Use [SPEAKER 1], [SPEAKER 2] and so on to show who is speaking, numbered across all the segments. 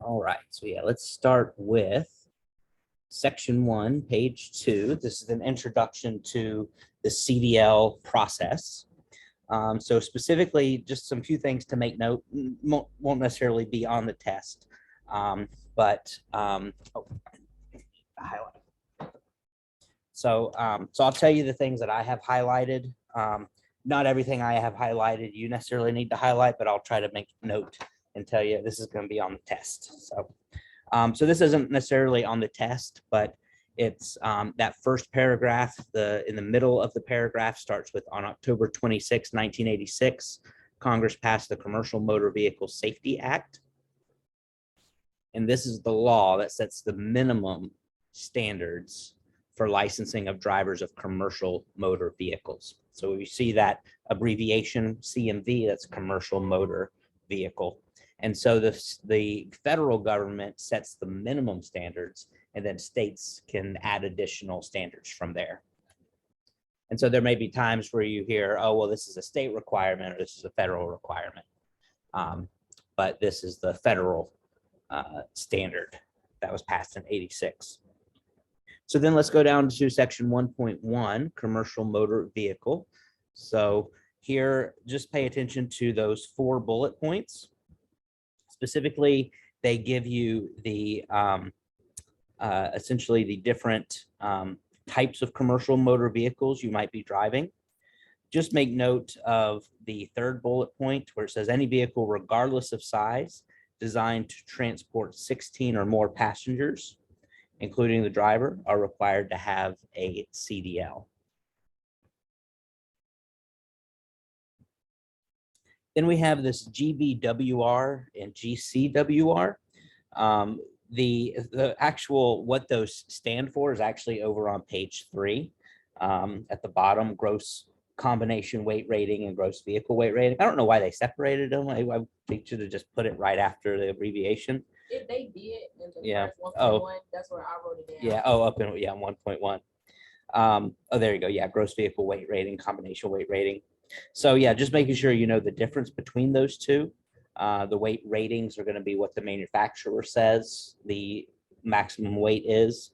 [SPEAKER 1] All right, so yeah, let's start with section 1, page 2. This is an introduction to the CDL process. So specifically, just some few things to make note, won't necessarily be on the test, but highlight. So I'll tell you the things that I have highlighted. Not everything I have highlighted you necessarily need to highlight, but I'll try to make note and tell you this is going to be on the test. So this isn't necessarily on the test, but it's that first paragraph, in the middle of the paragraph starts with, on October 26, 1986, Congress passed the Commercial Motor Vehicle Safety Act. And this is the law that sets the minimum standards for licensing of drivers of commercial motor vehicles. So we see that abbreviation CMV, that's commercial motor vehicle. And so the federal government sets the minimum standards, and then states can add additional standards from there. And so there may be times where you hear, oh, well, this is a state requirement or this is a federal requirement. But this is the federal standard that was passed in '86. So then let's go down to section 1.1, commercial motor vehicle. So here, just pay attention to those 4 bullet points. Specifically, they give you the essentially the different types of commercial motor vehicles you might be driving. Just make note of the 3rd bullet point where it says any vehicle, regardless of size, designed to transport 16 or more passengers, including the driver, are required to have a CDL. Then we have this GVWR and GCWR. The actual, what those stand for is actually over on page 3 at the bottom, gross combination weight rating and gross vehicle weight rating. I don't know why they separated them. I think should have just put it right after the abbreviation.
[SPEAKER 2] If they did in the
[SPEAKER 1] yeah.
[SPEAKER 2] first 1.1, that's where I wrote it down.
[SPEAKER 1] Yeah. Oh, up in 1.1. Oh, there you go. Yeah, gross vehicle weight rating, combination weight rating. So yeah, just making sure you know the difference between those two. The weight ratings are going to be what the manufacturer says the maximum weight is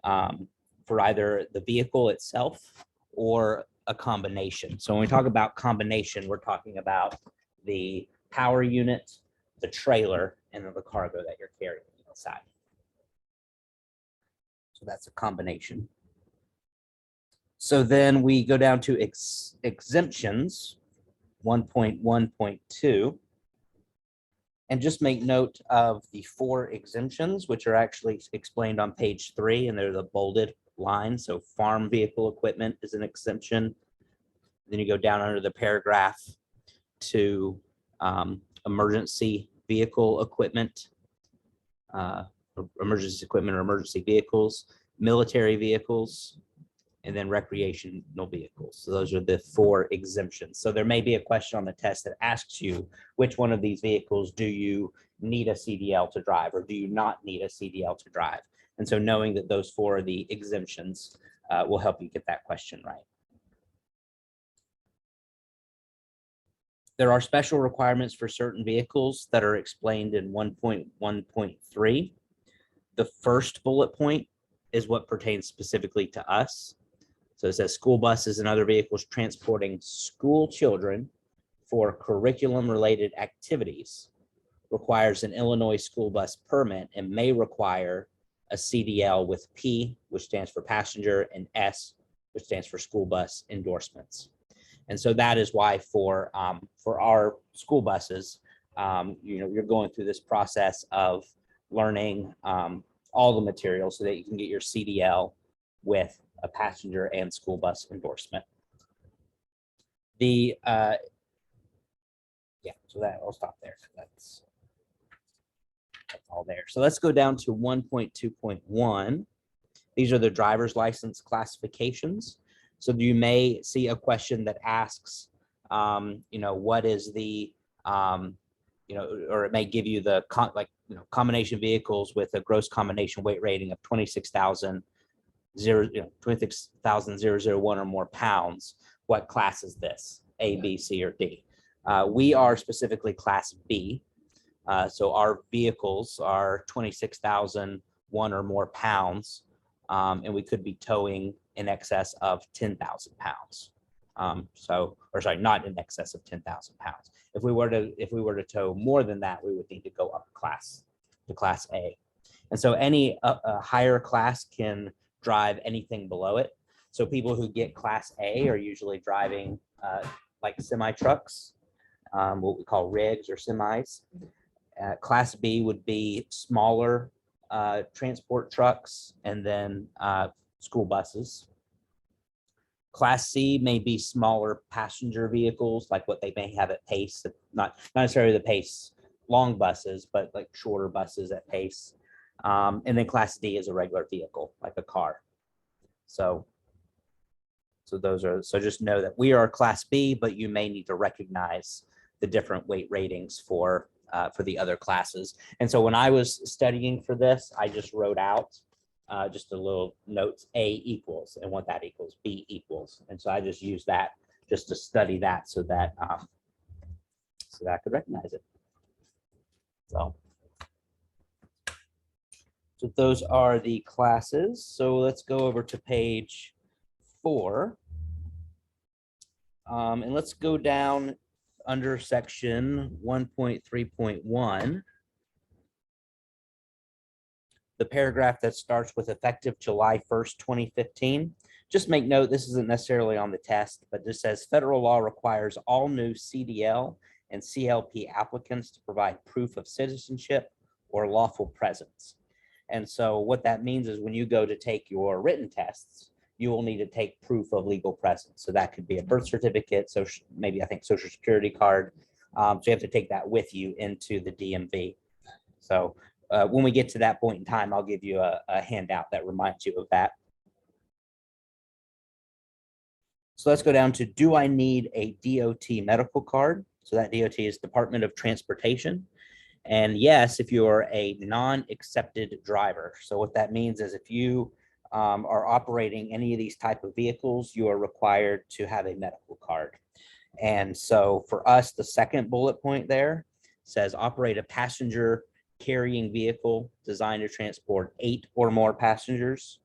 [SPEAKER 1] for either the vehicle itself or a combination. So when we talk about combination, we're talking about the power unit, the trailer, and then the cargo that you're carrying inside. So that's a combination. So then we go down to exemptions, 1.1.2. And just make note of the 4 exemptions, which are actually explained on page 3, and they're the bolded line. So farm vehicle equipment is an exemption. Then you go down under the paragraph to emergency vehicle equipment, emergency equipment or emergency vehicles, military vehicles, and then recreational vehicles. So those are the 4 exemptions. So there may be a question on the test that asks you, which one of these vehicles do you need a CDL to drive, or do you not need a CDL to drive? And so knowing that those 4 are the exemptions will help you get that question right. There are special requirements for certain vehicles that are explained in 1.1.3. The first bullet point is what pertains specifically to us. So it says school buses and other vehicles transporting school children for curriculum-related activities requires an Illinois school bus permit and may require a CDL with P, which stands for passenger, and S, which stands for school bus endorsements. And so that is why for our school buses, you're going through this process of learning all the materials so that you can get your CDL with a passenger and school bus endorsement. So that I'll stop there. That's all there. So let's go down to 1.2.1. These are the driver's license classifications. So you may see a question that asks, what is the, or it may give you the combination vehicles with a gross combination weight rating of 26,001 or more pounds. What class is this? A, B, C, or D? We are specifically class B. So our vehicles are 26,001 or more pounds, and we could be towing in excess of 10,000 pounds. Or sorry, not in excess of 10,000 pounds. If we were to tow more than that, we would need to go up class to class A. And so any higher class can drive anything below it. So people who get class A are usually driving like semi trucks, what we call rigs or semis. Class B would be smaller transport trucks, and then school buses. Class C may be smaller passenger vehicles, like what they may have at Pace, not necessarily the Pace long buses, but like shorter buses at Pace. And then Class D is a regular vehicle, like a car. So just know that we are Class B, but you may need to recognize the different weight ratings for the other classes. And so when I was studying for this, I just wrote out just a little notes, A equals, and what that equals, B equals. And so I just used that just to study that so that I could recognize it. So those are the classes. So let's go over to page 4. And let's go down under section 1.3.1. The paragraph that starts with effective July 1st, 2015. Just make note, this isn't necessarily on the test, but this says federal law requires all new CDL and CLP applicants to provide proof of citizenship or lawful presence. And so what that means is when you go to take your written tests, you will need to take proof of legal presence. So that could be a birth certificate, so maybe I think social security card. So you have to take that with you into the DMV. So when we get to that point in time, I'll give you a handout that reminds you of that. So let's go down to, do I need a DOT medical card? So that DOT is Department of Transportation. And yes, if you are a non-accepted driver. So what that means is if you are operating any of these type of vehicles, you are required to have a medical card. And so for us, the second bullet point there says operate a passenger carrying vehicle designed to transport 8 or more passengers.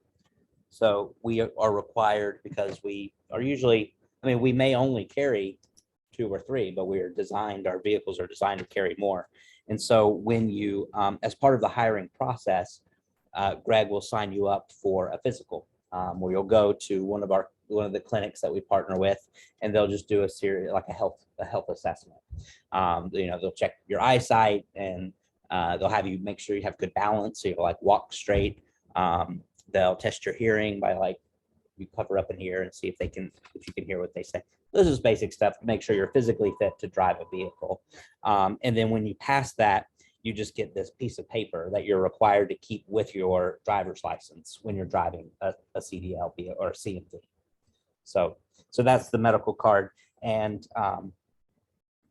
[SPEAKER 1] So we are required, because we are usually, we may only carry 2 or 3, but our vehicles are designed to carry more. And so when you, as part of the hiring process, Greg will sign you up for a physical, where you'll go to one of the clinics that we partner with, and they'll just do a series, like a health assessment. They'll check your eyesight, and they'll have you make sure you have good balance, so you like walk straight. They'll test your hearing by you cover up in here and see if you can hear what they say. This is basic stuff to make sure you're physically fit to drive a vehicle. And then when you pass that, you just get this piece of paper that you're required to keep with your driver's license when you're driving a CDL or a CMV. So that's the medical card. And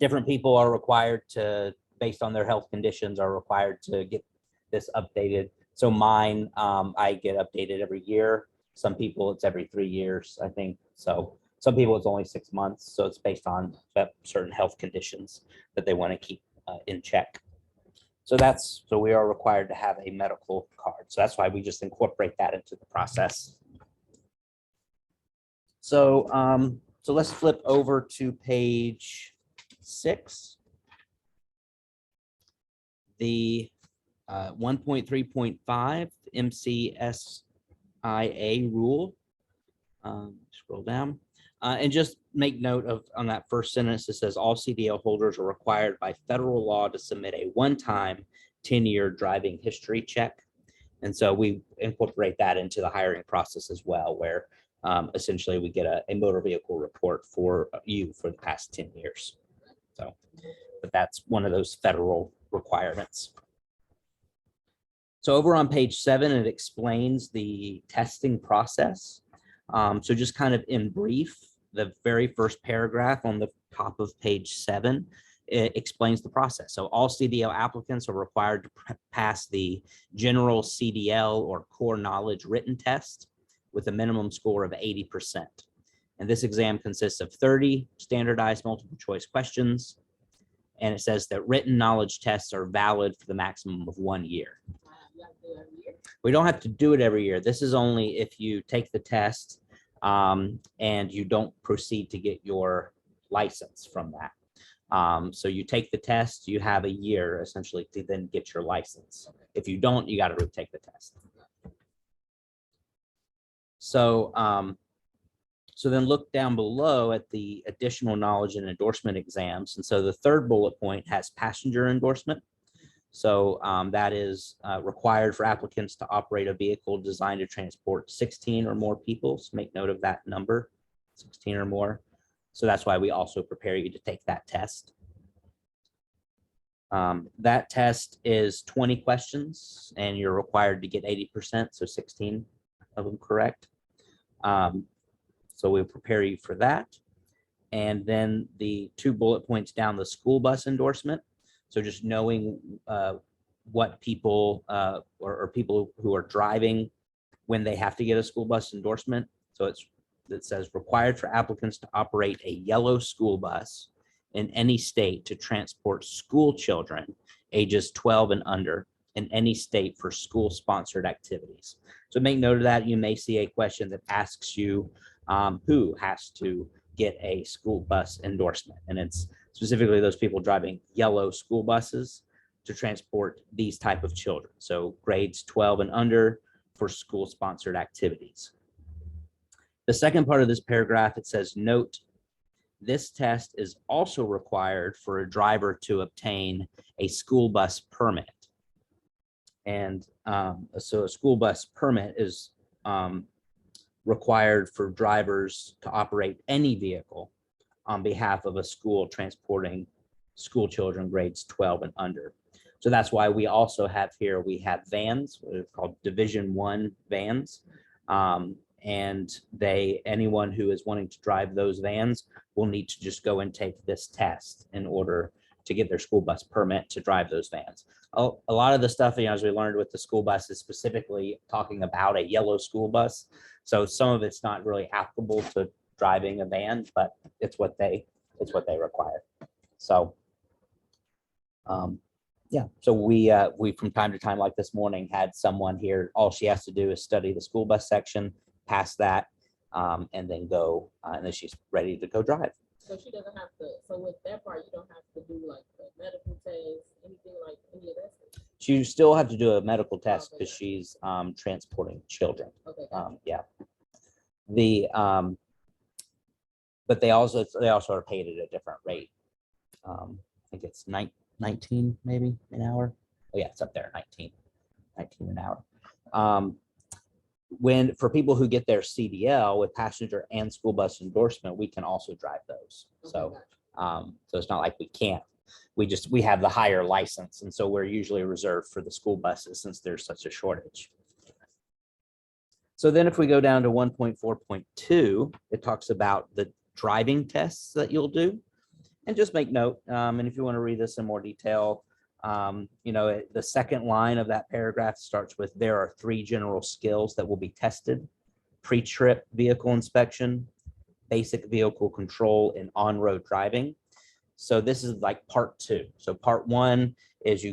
[SPEAKER 1] different people are required to, based on their health conditions, are required to get this updated. So mine, I get updated every year. Some people it's every 3 years, I think. So some people it's only 6 months. So it's based on certain health conditions that they want to keep in check. So we are required to have a medical card. So that's why we just incorporate that into the process. So let's flip over to page 6. The 1.3.5 MCSIA rule. Scroll down. And just make note of, on that first sentence, it says all CDL holders are required by federal law to submit a one-time 10-year driving history check. And so we incorporate that into the hiring process as well, where essentially we get a motor vehicle report for you for the past 10 years. So, but that's one of those federal requirements. So over on page 7, it explains the testing process. So just kind of in brief, the very first paragraph on the top of page 7, it explains the process. So all CDL applicants are required to pass the general CDL or core knowledge written test with a minimum score of 80%. And this exam consists of 30 standardized multiple choice questions. And it says that written knowledge tests are valid for the maximum of 1 year.
[SPEAKER 2] You have to do it every year.
[SPEAKER 1] We don't have to do it every year. This is only if you take the test and you don't proceed to get your license from that. So you take the test, you have a year essentially to then get your license. If you don't, you got to retake the test. So, so then look down below at the additional knowledge and endorsement exams. And so the third bullet point has passenger endorsement. So that is required for applicants to operate a vehicle designed to transport 16 or more people. So make note of that number, 16 or more. So that's why we also prepare you to take that test. That test is 20 questions and you're required to get 80%, so 16 of them correct. So we'll prepare you for that. And then the 2 bullet points down, the school bus endorsement. So just knowing what people or people who are driving when they have to get a school bus endorsement. So it says required for applicants to operate a yellow school bus in any state to transport school children ages 12 and under in any state for school sponsored activities. So make note of that. You may see a question that asks you who has to get a school bus endorsement. And it's specifically those people driving yellow school buses to transport these type of children. So grades 12 and under for school sponsored activities. The second part of this paragraph, it says, note, this test is also required for a driver to obtain a school bus permit. And so a school bus permit is required for drivers to operate any vehicle on behalf of a school transporting school children grades 12 and under. So that's why we also have here, we have vans, what are called Division I vans. And anyone who is wanting to drive those vans will need to just go and take this test in order to get their school bus permit to drive those vans. A lot of the stuff, as we learned with the school bus, is specifically talking about a yellow school bus. So some of it's not really applicable to driving a van, but it's what they require. So yeah, so we from time to time, like this morning, had someone here. All she has to do is study the school bus section, pass that, and then go, and then she's ready to go drive.
[SPEAKER 2] So she doesn't have to, so with that part, you don't have to do like a medical test, anything like any of that stuff?
[SPEAKER 1] You still have to do a medical test because she's transporting children.
[SPEAKER 2] Okay.
[SPEAKER 1] Yeah. But they also are paid at a different rate. I think it's 19 maybe an hour. Oh yeah, it's up there, 19 an hour. When for people who get their CDL with passenger and school bus endorsement, we can also drive those. So so it's not like we can't. We have the higher license, and so we're usually reserved for the school buses since there's such a shortage. So then if we go down to 1.4.2, it talks about the driving tests that you'll do. And just make note, and if you want to read this in more detail, the second line of that paragraph starts with, there are 3 general skills that will be tested: pre-trip vehicle inspection, basic vehicle control, and on-road driving. So this is like part 2. So part 1 is you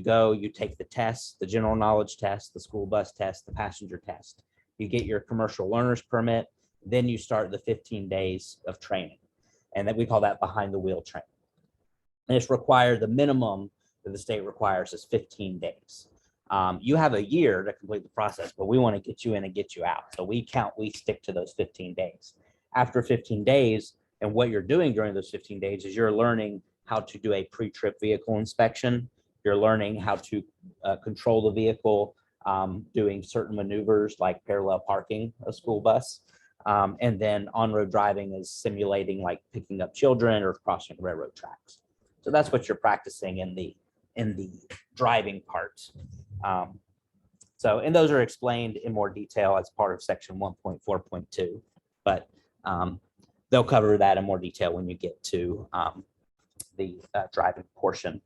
[SPEAKER 1] take the tests, the general knowledge test, the school bus test, the passenger test. You get your commercial learner's permit, then you start the 15 days of training. And then we call that behind the wheel training. And it's required, the minimum that the state requires is 15 days. You have a year to complete the process, but we want to get you in and get you out. So we stick to those 15 days. After 15 days, and what you're doing during those 15 days is you're learning how to do a pre-trip vehicle inspection. You're learning how to control the vehicle, doing certain maneuvers like parallel parking a school bus. And then on-road driving is simulating like picking up children or crossing railroad tracks. So that's what you're practicing in the driving part. And those are explained in more detail as part of section 1.4.2, but they'll cover that in more detail when you get to the driving portion.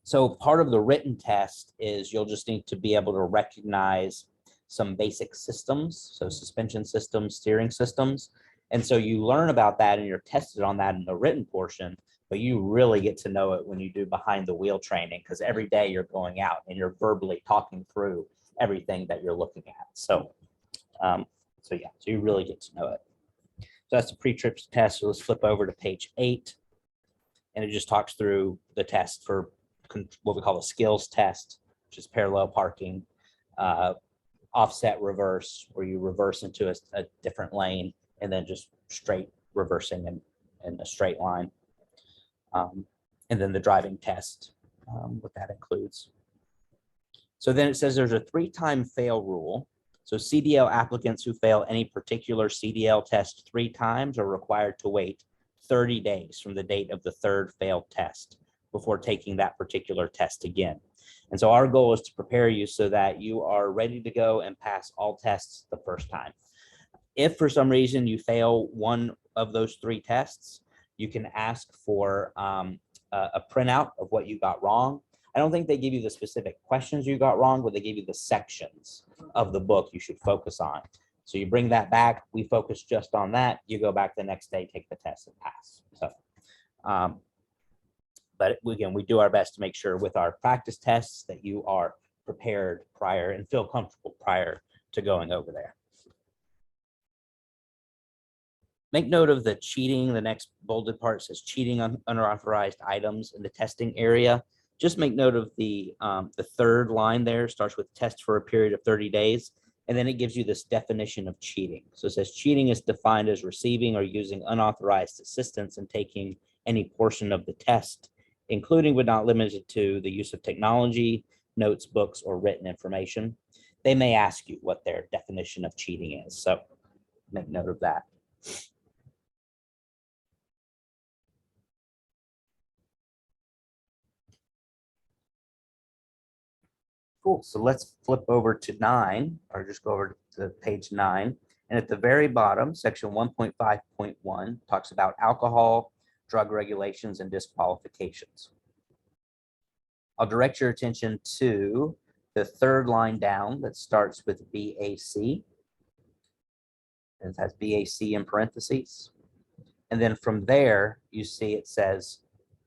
[SPEAKER 1] So part of the written test is you'll just need to be able to recognize some basic systems, so suspension systems, steering systems. And so you learn about that and you're tested on that in the written portion, but you really get to know it when you do behind the wheel training, because every day you're going out and you're verbally talking through everything that you're looking at. So, so you really get to know it. So that's the pre-trip test. So let's flip over to page 8. And it just talks through the test for what we call the skills test, which is parallel parking, offset reverse, where you reverse into a different lane, and then just straight reversing in a straight line. And then the driving test, what that includes. So then it says there's a 3-time fail rule. So CDL applicants who fail any particular CDL test 3 times are required to wait 30 days from the date of the 3rd failed test before taking that particular test again. And so our goal is to prepare you so that you are ready to go and pass all tests the first time. If for some reason you fail one of those 3 tests, you can ask for a printout of what you got wrong. I don't think they give you the specific questions you got wrong, but they give you the sections of the book you should focus on. So you bring that back, we focus just on that, you go back the next day, take the test and pass. So, but again, we do our best to make sure with our practice tests that you are prepared prior and feel comfortable prior to going over there. Make note of the cheating. The next bolded part says cheating on unauthorized items in the testing area. Just make note of the 3rd line there, starts with test for a period of 30 days. And then it gives you this definition of cheating. So it says cheating is defined as receiving or using unauthorized assistance in taking any portion of the test, including but not limited to the use of technology, notes, books, or written information. They may ask you what their definition of cheating is. So make note of that. Cool. So let's flip over to 9, or just go over to page 9. And at the very bottom, section 1.5.1 talks about alcohol, drug regulations, and disqualifications. I'll direct your attention to the 3rd line down that starts with BAC. It has BAC in parentheses. And then from there, you see it says,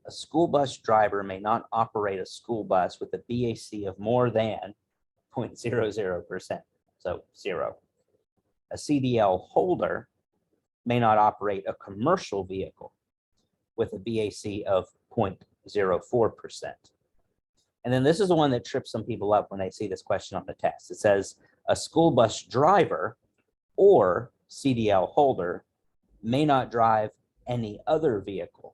[SPEAKER 1] a school bus driver may not operate a school bus with a BAC of more than 0.00%, so 0. A CDL holder may not operate a commercial vehicle with a BAC of 0.04%. And then this is the one that trips some people up when they see this question on the test. It says a school bus driver or CDL holder may not drive any other vehicle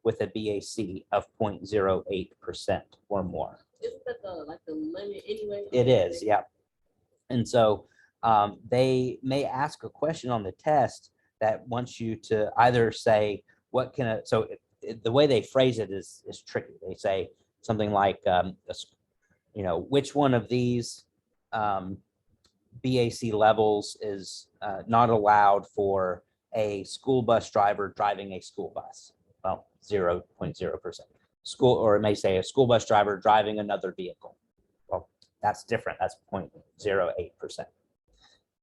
[SPEAKER 1] with a BAC of 0.08% or more.
[SPEAKER 2] Isn't that the limit anyway?
[SPEAKER 1] It is, yeah. And so they may ask a question on the test that wants you to either say, what can the way they phrase it is tricky. They say something like, which one of these BAC levels is not allowed for a school bus driver driving a school bus? Well, 0.0%. School, or it may say a school bus driver driving another vehicle. Well, that's different. That's 0.08%.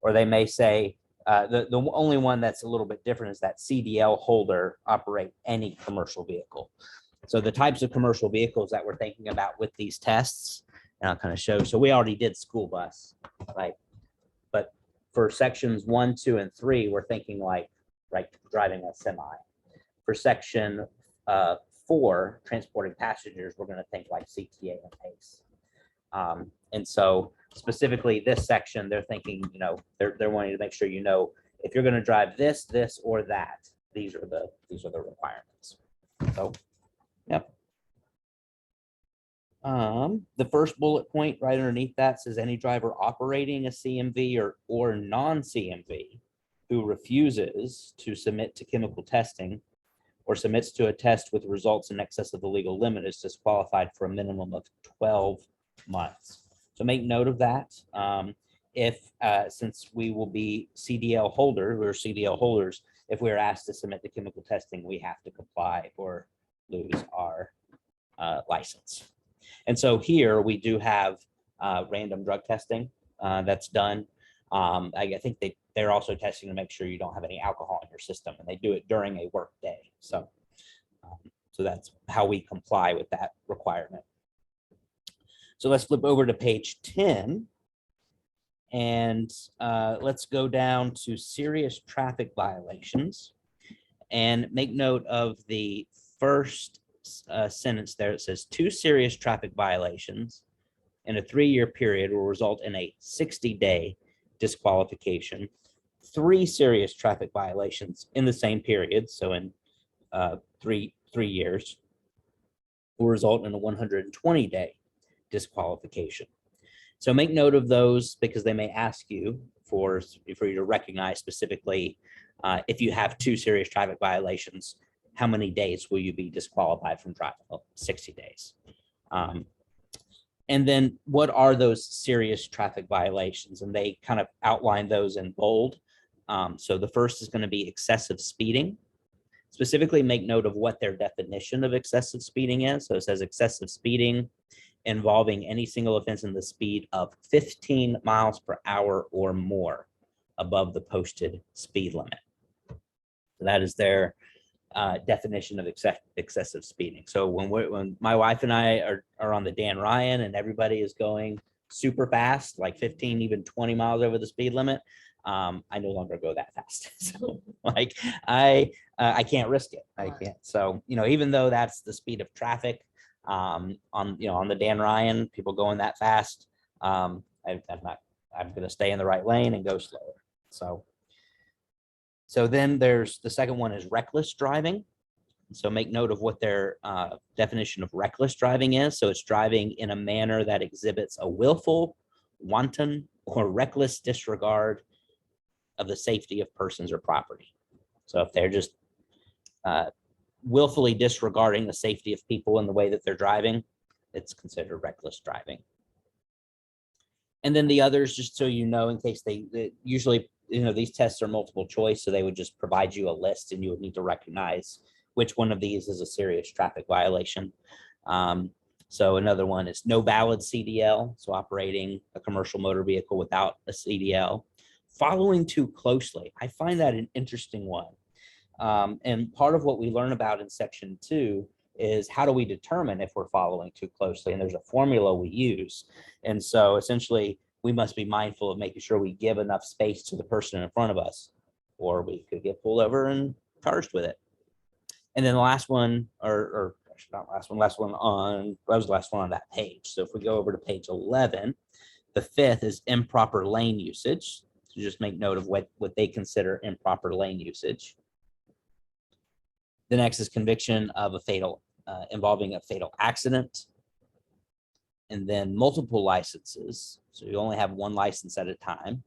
[SPEAKER 1] Or they may say the only one that's a little bit different is that CDL holder operate any commercial vehicle. So the types of commercial vehicles that we're thinking about with these tests, and I'll kind of show. So we already did school bus, right? But for sections 1, 2, and 3, we're thinking like driving a semi. For section 4, transporting passengers, we're going to think like CTA and PACE. And so specifically this section, they're thinking, they're wanting to make sure if you're going to drive this, or that, these are the requirements. So, yep. The first bullet point right underneath that says any driver operating a CMV or non-CMV who refuses to submit to chemical testing or submits to a test with results in excess of the legal limit is disqualified for a minimum of 12 months. So make note of that. Since we will be CDL holders, we're CDL holders, if we're asked to submit to chemical testing, we have to comply or lose our license. And so here we do have random drug testing that's done. I think they're also testing to make sure you don't have any alcohol in your system, and they do it during a work day. So that's how we comply with that requirement. So let's flip over to page 10. And let's go down to serious traffic violations and make note of the first sentence there. It says 2 serious traffic violations in a 3-year period will result in a 60-day disqualification. 3 serious traffic violations in the same period, so in 3 years, will result in a 120-day disqualification. So make note of those because they may ask you for you to recognize specifically if you have 2 serious traffic violations, how many days will you be disqualified from driving? Well, 60 days. And then what are those serious traffic violations? And they kind of outline those in bold. So the first is going to be excessive speeding. Specifically make note of what their definition of excessive speeding is. So it says excessive speeding involving any single offense in the speed of 15 miles per hour or more above the posted speed limit. So that is their definition of excessive speeding. So when my wife and I are on the Dan Ryan and everybody is going super fast, like 15, even 20 miles over the speed limit, I no longer go that fast. So like I can't risk it. I can't. So, even though that's the speed of traffic, on the Dan Ryan, people going that fast, I'm going to stay in the right lane and go slower. So then there's the second one is reckless driving. So make note of what their definition of reckless driving is. So it's driving in a manner that exhibits a willful, wanton, or reckless disregard of the safety of persons or property. So if they're just willfully disregarding the safety of people in the way that they're driving, it's considered reckless driving. And then the others, just so you know, in case they usually, these tests are multiple choice, so they would just provide you a list and you would need to recognize which one of these is a serious traffic violation. So another one is no valid CDL, so operating a commercial motor vehicle without a CDL. Following too closely, I find that an interesting one. And part of what we learn about in section 2 is how do we determine if we're following too closely? And there's a formula we use. And so essentially we must be mindful of making sure we give enough space to the person in front of us, or we could get pulled over and charged with it. And then the last one, or not last one on, that was the last one on that page. So if we go over to page 11, the 5th is improper lane usage. So just make note of what they consider improper lane usage. The next is conviction of involving a fatal accident. And then multiple licenses. So you only have 1 license at a time.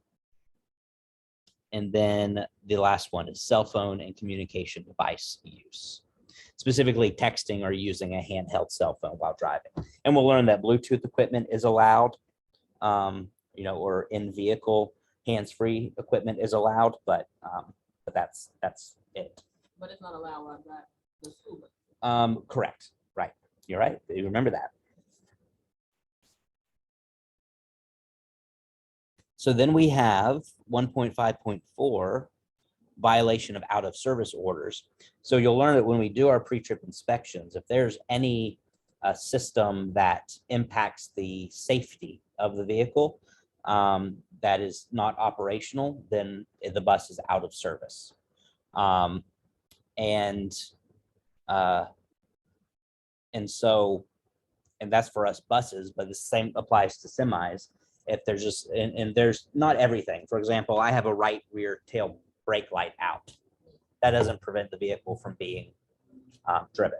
[SPEAKER 1] And then the last one is cell phone and communication device use, specifically texting or using a handheld cell phone while driving. And we'll learn that Bluetooth equipment is allowed, or in vehicle hands-free equipment is allowed, but that's it.
[SPEAKER 2] But it's not allowed on the school bus.
[SPEAKER 1] Correct. Right. You're right. You remember that. So then we have 1.5.4 violation of out of service orders. So you'll learn that when we do our pre-trip inspections, if there's any system that impacts the safety of the vehicle that is not operational, then the bus is out of service. And that's for us buses, but the same applies to semis. If there's just, and there's not everything. For example, I have a right rear tail brake light out. That doesn't prevent the vehicle from being driven.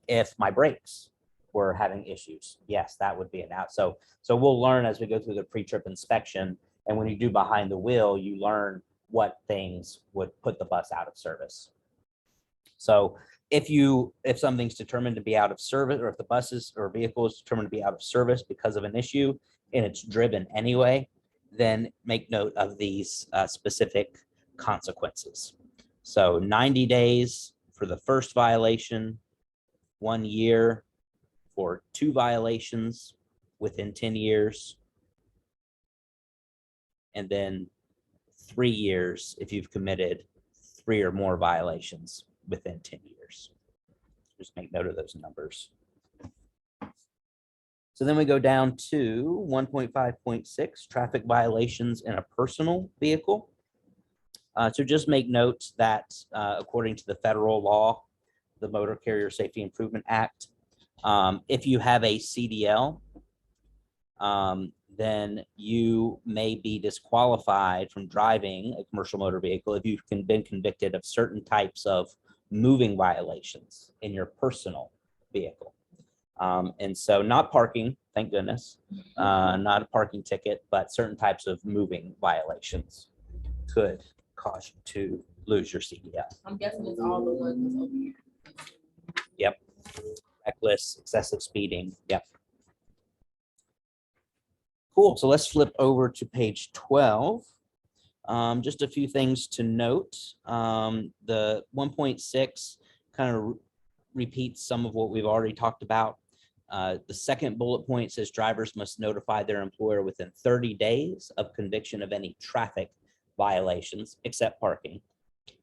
[SPEAKER 1] If my brakes were having issues, yes, that would be an out. So we'll learn as we go through the pre-trip inspection. And when you do behind the wheel, you learn what things would put the bus out of service. So if something's determined to be out of service, or if the buses or vehicle is determined to be out of service because of an issue and it's driven anyway, then make note of these specific consequences. So 90 days for the first violation, 1 year for 2 violations within 10 years, and then 3 years if you've committed 3 or more violations within 10 years. Just make note of those numbers. So then we go down to 1.5.6, traffic violations in a personal vehicle. So just make note that according to the federal law, the Motor Carrier Safety Improvement Act, if you have a CDL, then you may be disqualified from driving a commercial motor vehicle if you've been convicted of certain types of moving violations in your personal vehicle. And so not parking, thank goodness, not a parking ticket, but certain types of moving violations could cause you to lose your CDL.
[SPEAKER 2] I'm guessing it's all the ones over here.
[SPEAKER 1] Yep. Reckless, excessive speeding. Yep. Cool. So let's flip over to page 12. Just a few things to note. The 1.6 kind of repeats some of what we've already talked about. The second bullet point says drivers must notify their employer within 30 days of conviction of any traffic violations, except parking.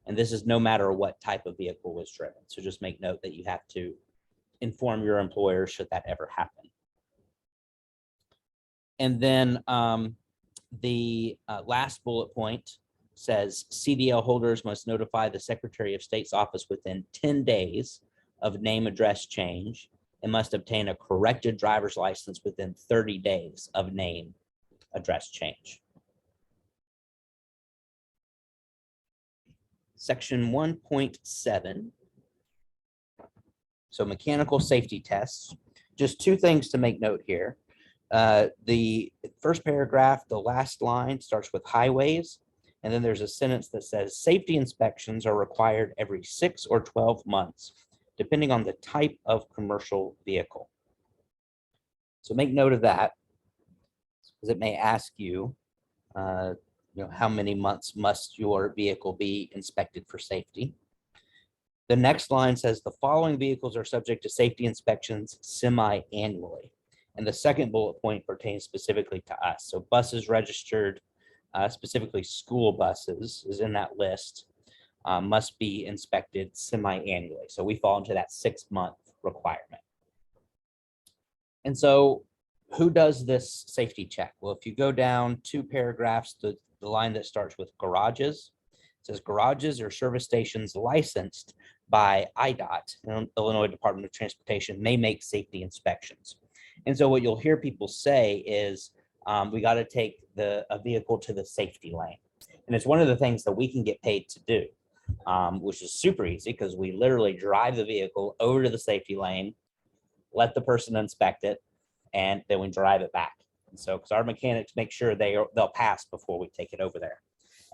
[SPEAKER 1] And this is no matter what type of vehicle was driven. So just make note that you have to inform your employer should that ever happen. And then the last bullet point says CDL holders must notify the Secretary of State's office within 10 days of name address change and must obtain a corrected driver's license within 30 days of name address change. Section 1.7. So mechanical safety tests. Just two things to make note here. The first paragraph, the last line starts with highways, and then there's a sentence that says safety inspections are required every 6 or 12 months, depending on the type of commercial vehicle. So make note of that, because it may ask you, how many months must your vehicle be inspected for safety. The next line says the following vehicles are subject to safety inspections semi-annually. And the second bullet point pertains specifically to us. So buses registered, specifically school buses is in that list, must be inspected semi-annually. So we fall into that 6-month requirement. And so who does this safety check? Well, if you go down 2 paragraphs, the line that starts with garages, it says garages or service stations licensed by IDOT, Illinois Department of Transportation, may make safety inspections. And so what you'll hear people say is, we got to take a vehicle to the safety lane. And it's one of the things that we can get paid to do, which is super easy because we literally drive the vehicle over to the safety lane, let the person inspect it, and then we drive it back. And so, because our mechanics make sure they'll pass before we take it over there.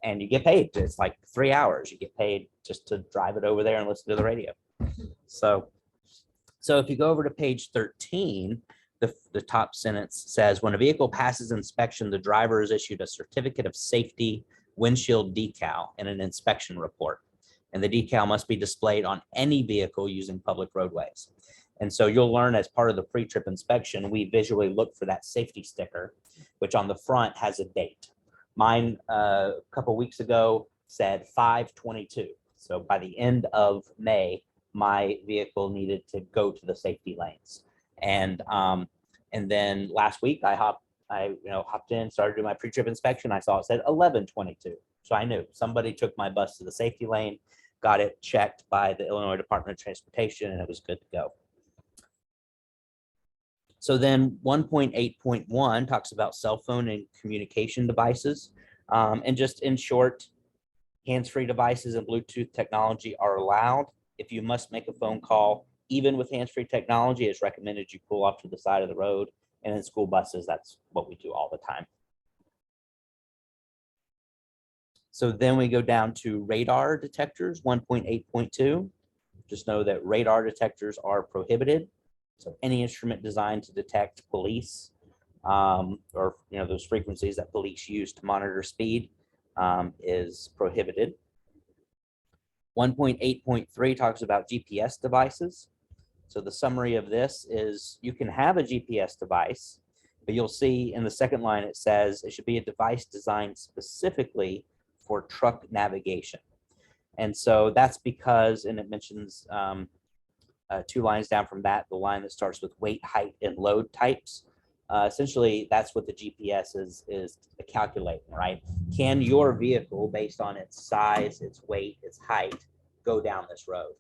[SPEAKER 1] And you get paid. It's like 3 hours. You get paid just to drive it over there and listen to the radio. So if you go over to page 13, the top sentence says, when a vehicle passes inspection, the driver is issued a certificate of safety windshield decal and an inspection report. And the decal must be displayed on any vehicle using public roadways. And so you'll learn as part of the pre-trip inspection, we visually look for that safety sticker, which on the front has a date. Mine a couple weeks ago said 5/22. So by the end of May, my vehicle needed to go to the safety lanes. And then last week I hopped in, started doing my pre-trip inspection. I saw it said 11/22. So I knew somebody took my bus to the safety lane, got it checked by the Illinois Department of Transportation, and it was good to go. So then 1.8.1 talks about cell phone and communication devices. And just in short, hands-free devices and Bluetooth technology are allowed. If you must make a phone call, even with hands-free technology, it's recommended you pull off to the side of the road. And in school buses, that's what we do all the time. So then we go down to radar detectors, 1.8.2. Just know that radar detectors are prohibited. So any instrument designed to detect police or those frequencies that police use to monitor speed is prohibited. 1.8.3 talks about GPS devices. So the summary of this is you can have a GPS device But you'll see in the second line, it says it should be a device designed specifically for truck navigation. And so that's because, and it mentions 2 lines down from that, the line that starts with weight, height, and load types. Essentially, that's what the GPS is calculating, right? Can your vehicle, based on its size, its weight, its height, go down this road?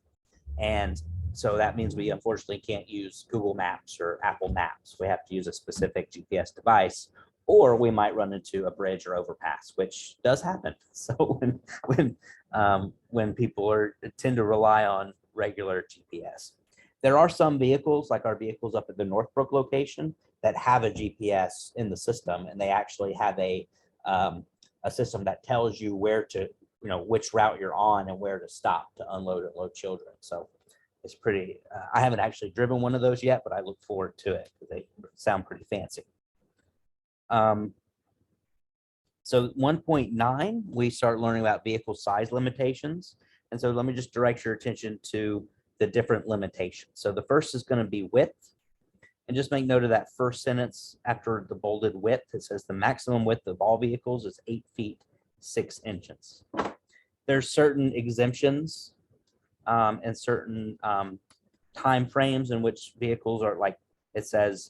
[SPEAKER 1] And so that means we unfortunately can't use Google Maps or Apple Maps. We have to use a specific GPS device, or we might run into a bridge or overpass, which does happen. So when people tend to rely on regular GPS. There are some vehicles, like our vehicles up at the Northbrook location, that have a GPS in the system, and they actually have a system that tells you where to, which route you're on and where to stop to unload and load children. So it's pretty, I haven't actually driven one of those yet, but I look forward to it because they sound pretty fancy. So 1.9, we start learning about vehicle size limitations. And so let me just direct your attention to the different limitations. So the first is going to be width. And just make note of that first sentence after the bolded width. It says the maximum width of all vehicles is 8 feet 6 inches. There's certain exemptions and certain time frames in which vehicles are, like it says,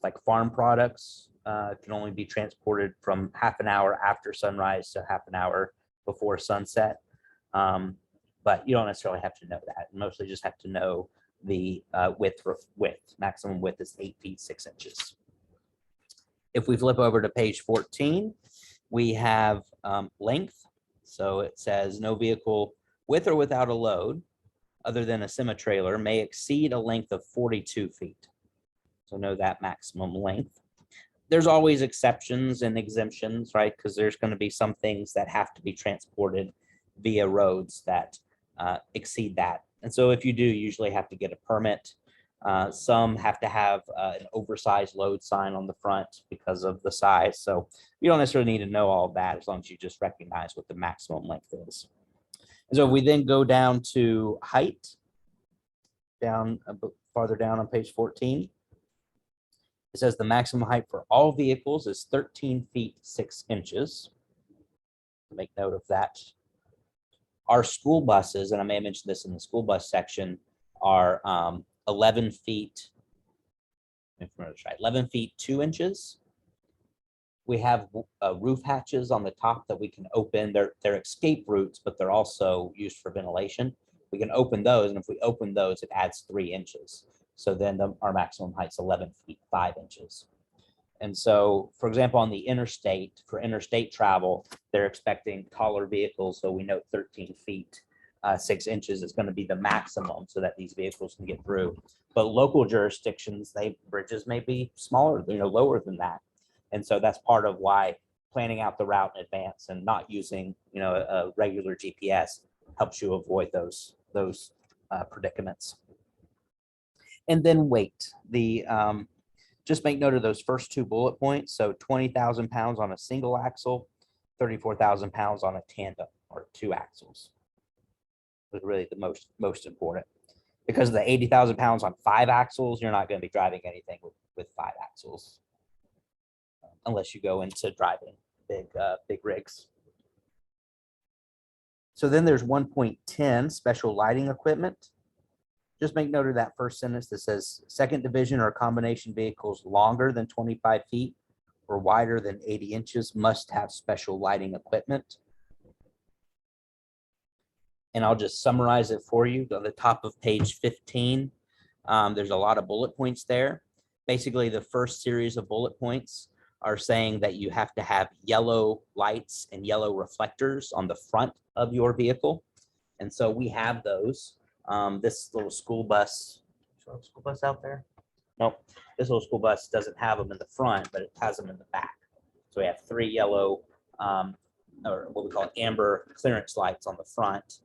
[SPEAKER 1] like farm products can only be transported from half an hour after sunrise to half an hour before sunset. But you don't necessarily have to know that. You mostly just have to know the width. Maximum width is 8 feet 6 inches. If we flip over to page 14, we have length. So it says no vehicle with or without a load other than a semi-trailer may exceed a length of 42 feet. So know that maximum length. There's always exceptions and exemptions, right? Because there's going to be some things that have to be transported via roads that exceed that. And so if you do, you usually have to get a permit. Some have to have an oversized load sign on the front because of the size. So you don't necessarily need to know all of that as long as you just recognize what the maximum length is. And so if we then go down to height, down a bit farther down on page 14, it says the maximum height for all vehicles is 13 feet 6 inches. Make note of that. Our school buses, and I may have mentioned this in the school bus section, are 11 feet, 11 feet 2 inches. We have roof hatches on the top that we can open. They're escape routes, but they're also used for ventilation. We can open those, and if we open those, it adds 3 inches. So then our maximum height is 11 feet 5 inches. And so, for example, on the interstate, for interstate travel, they're expecting taller vehicles. So we note 13 feet 6 inches is going to be the maximum so that these vehicles can get through. But local jurisdictions, bridges may be smaller, lower than that. And so that's part of why planning out the route in advance and not using, a regular GPS helps you avoid those predicaments. And then weight. Just make note of those first 2 bullet points. So 20,000 pounds on a single axle, 34,000 pounds on a tandem or 2 axles. Was really the most important, because the 80,000 pounds on 5 axles, you're not going to be driving anything with 5 axles unless you go into driving big rigs. So then there's 1.10 special lighting equipment. Just make note of that first sentence that says second division or combination vehicles longer than 25 feet or wider than 80 inches must have special lighting equipment. And I'll just summarize it for you. On the top of page 15, there's a lot of bullet points there. Basically, the first series of bullet points are saying that you have to have yellow lights and yellow reflectors on the front of your vehicle. And so we have those. This little school bus out there? Nope. This little school bus doesn't have them in the front, but it has them in the back. So we have 3 yellow, or what we call amber clearance lights on the front.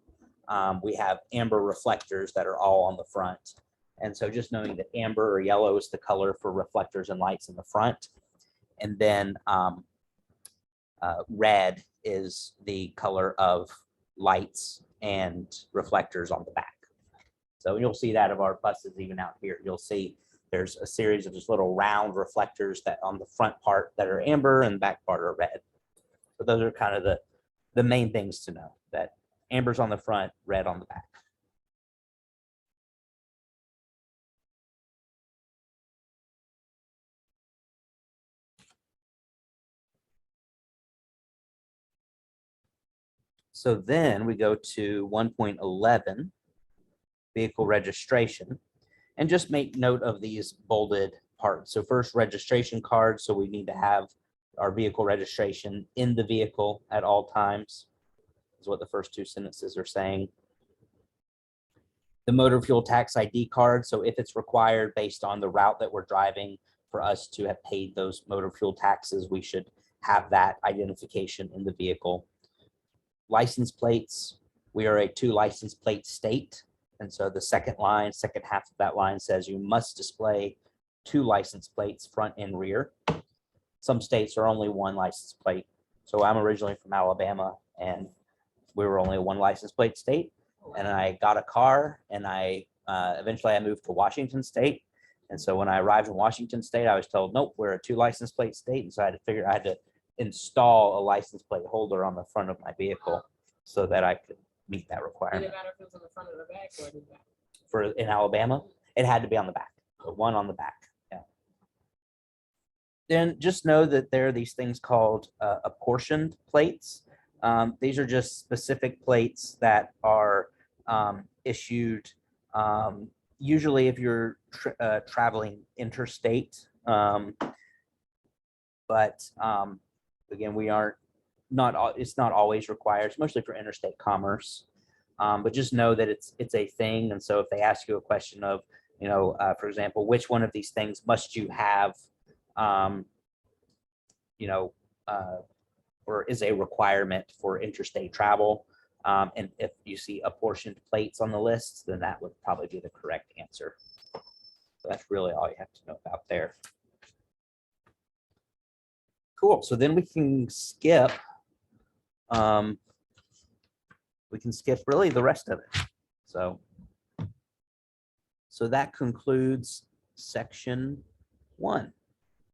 [SPEAKER 1] We have amber reflectors that are all on the front. And so just knowing that amber or yellow is the color for reflectors and lights in the front. And then red is the color of lights and reflectors on the back. So you'll see that of our buses even out here. You'll see there's a series of just little round reflectors that on the front part that are amber and back part are red. So those are kind of the main things to know, that amber's on the front, red on the back. So then we go to 1.11, vehicle registration, and just make note of these bolded parts. So first, registration card. So we need to have our vehicle registration in the vehicle at all times, is what the first two sentences are saying. The motor fuel tax ID card. So if it's required based on the route that we're driving for us to have paid those motor fuel taxes, we should have that identification in the vehicle. License plates. We are a 2 license plate state. And so the second half of that line says you must display 2 license plates, front and rear. Some states are only 1 license plate. So I'm originally from Alabama, and we were only a 1 license plate state. And I got a car, and eventually I moved to Washington State. And so when I arrived in Washington State, I was told, nope, we're a 2 license plate state. And so I had to install a license plate holder on the front of my vehicle so that I could meet that
[SPEAKER 2] Did
[SPEAKER 1] requirement.
[SPEAKER 2] it matter if it was on the front or the back or the back?
[SPEAKER 1] For in Alabama, it had to be on the back, so 1 on the back. Yeah. Then just know that there are these things called apportioned plates. These are just specific plates that are issued usually if you're traveling interstate. But again, it's not always required. It's mostly for interstate commerce. But just know that it's a thing. And so if they ask you a question of, for example, which one of these things must you have, or is a requirement for interstate travel, and if you see apportioned plates on the list, then that would probably be the correct answer. So that's really all you have to know about there. Cool. So then we can skip. Really the rest of it. So that concludes section 1.